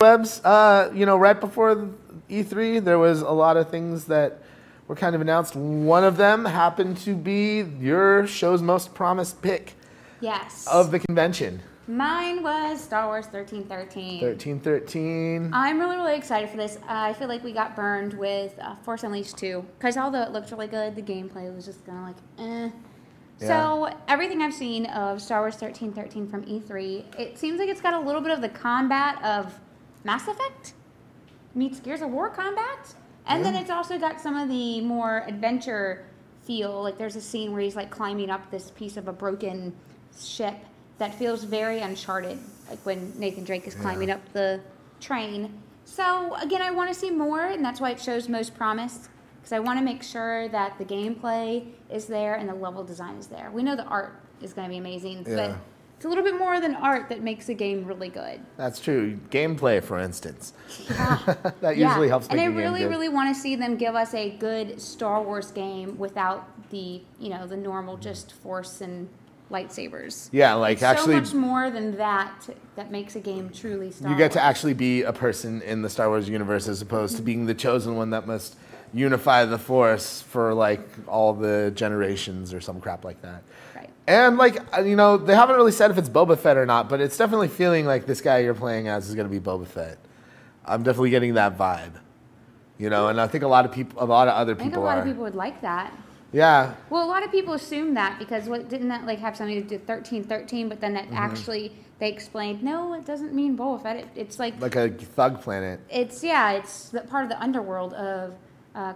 Webs, you know, right before E3, there was a lot of things that were kind of announced. One of them happened to be your show's most promised pick. Yes. Of the convention. Mine was Star Wars 1313. 1313. I'm really, really excited for this. I feel like we got burned with Force Unleashed 2. Because although it looked really good, the gameplay was just kind of like, eh. Yeah. So everything I've seen of Star Wars 1313 from E3, it seems like it's got a little bit of the combat of Mass Effect meets Gears of War combat. And then it's also got some of the more adventure feel. Like there's a scene where he's like climbing up this piece of a broken ship that feels very Uncharted, like when Nathan Drake is climbing up the train. So again, I want to see more, and that's why it shows most promise, because I want to make sure that the gameplay is there and the level design is there. We know the art is going to be amazing, but it's a little bit more than art that makes a game really good. That's true. Gameplay, for instance. That usually helps make a game good. And I really want to see them give us a good Star Wars game without the, you know, the normal just Force and lightsabers. Yeah, like it's actually... so much more than that makes a game truly Star Wars. You get to actually be a person in the Star Wars universe as opposed to being the chosen one that must unify the Force for, like, all the generations or some crap like that. Right. And, like, you know, they haven't really said if it's Boba Fett or not, but it's definitely feeling like this guy you're playing as is going to be Boba Fett. I'm definitely getting that vibe. You know, and I think a lot of other people are. I think a lot of people would like that. Yeah. Well, a lot of people assume that because didn't that like have something to do with 1313? But then that actually they explained no, it doesn't mean Boba Fett. It's like a thug planet. It's part of the underworld of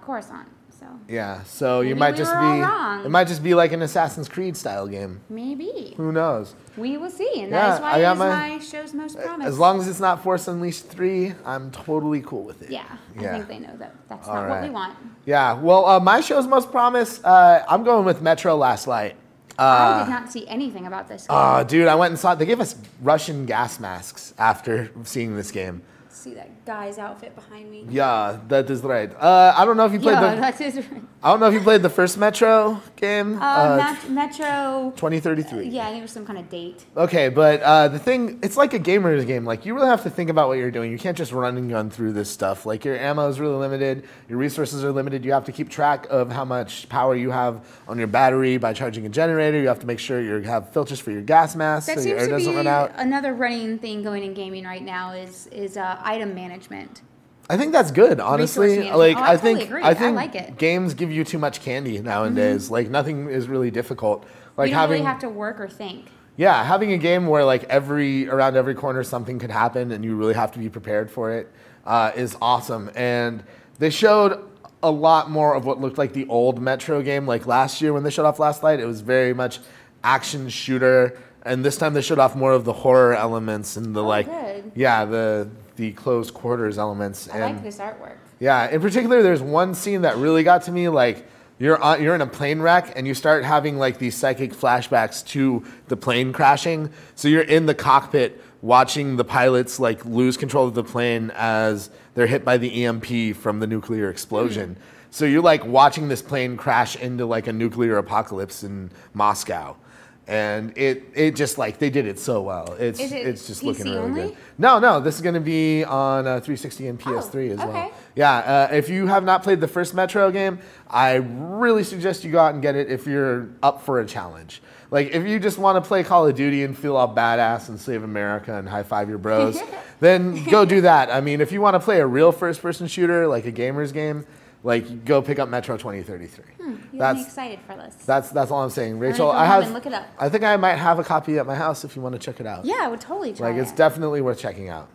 Coruscant. So yeah, so maybe you might just be wrong. It might just be like an Assassin's Creed style game. Maybe. Who knows? We will see, and that is why it is my show's most promise. As long as it's not Force Unleashed 3, I'm totally cool with it. Yeah, I think they know that's not what we want. Yeah, well, my show's most promise, I'm going with Metro Last Light. I did not see anything about this game. Oh, dude, I went and saw it. They gave us Russian gas masks after seeing this game. See that guy's outfit behind me? Yeah, that is right. I don't know if you played that is right. I don't know if you played the first Metro game. Metro 2033. Yeah, I think it was some kind of date. Okay, but the thing, it's like a gamer's game. Like, you really have to think about what you're doing. You can't just run and gun through this stuff. Like, your ammo is really limited. Your resources are limited. You have to keep track of how much power you have on your battery by charging a generator. You have to make sure you have filters for your gas mask so your air doesn't run out. Another running thing going in gaming right now is item management. I think that's good, honestly. Like, I think I like it. Games give you too much candy nowadays. Like, nothing is really difficult. Like, you don't really have to work or think. Yeah, having a game where like around every corner something could happen and you really have to be prepared for it is awesome. And they showed a lot more of what looked like the old Metro game. Like last year when they showed off Last Light, it was very much action shooter. And this time they showed off more of the horror elements and the closed quarters elements. I like this artwork. Yeah, in particular, there's one scene that really got to me. Like, you're in a plane wreck and you start having like these psychic flashbacks to the plane crashing. So you're in the cockpit watching the pilots like lose control of the plane as they're hit by the EMP from the nuclear explosion. So you're like watching this plane crash into like a nuclear apocalypse in Moscow. And it just like they did it so well. It's just PC looking really only? good. No, this is going to be on 360 and PS3 as well. Yeah, if you have not played the first Metro game, I really suggest you go out and get it if you're up for a challenge. Like if you just want to play Call of Duty and feel all badass and save America and high five your bros, then go do that. I mean, if you want to play a real first-person shooter like a gamer's game, like go pick up Metro 2033. You got me excited for this. That's all I'm saying, Rachel. Look it up. I think I might have a copy at my house if you want to check it out. Yeah, I would totally try it. Like it's definitely worth checking out.